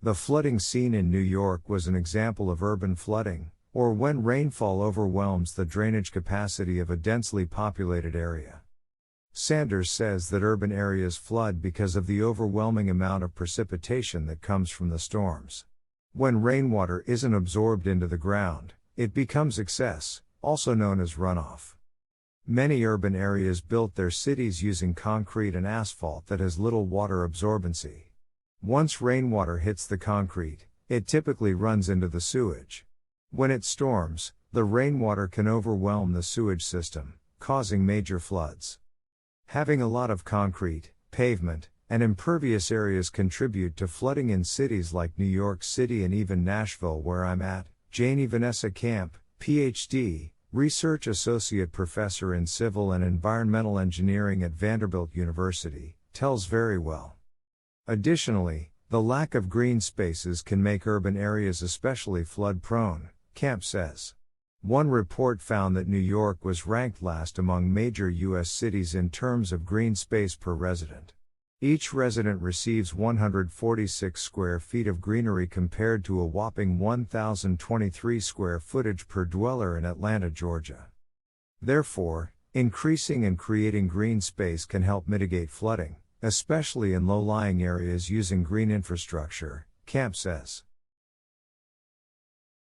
The flooding seen in New York was an example of urban flooding, or when rainfall overwhelms the drainage capacity of a densely populated area. Sanders says that urban areas flood because of the overwhelming amount of precipitation that comes from the storms. When rainwater isn't absorbed into the ground, it becomes excess, also known as runoff. Many urban areas built their cities using concrete and asphalt that has little water absorbency. Once rainwater hits the concrete, it typically runs into the sewage. When it storms, the rainwater can overwhelm the sewage system, causing major floods. Having a lot of concrete, pavement, and impervious areas contribute to flooding in cities like New York City and even Nashville, where I'm at. Janey Vanessa Camp, Ph.D., Research Associate Professor in Civil and Environmental Engineering at Vanderbilt University, tells Verywell. Additionally, the lack of green spaces can make urban areas especially flood-prone, Camp says. One report found that New York was ranked last among major U.S. cities in terms of green space per resident. Each resident receives 146 square feet of greenery compared to a whopping 1,023 square footage per dweller in Atlanta, Georgia. Therefore, increasing and creating green space can help mitigate flooding, especially in low-lying areas using green infrastructure, Camp says.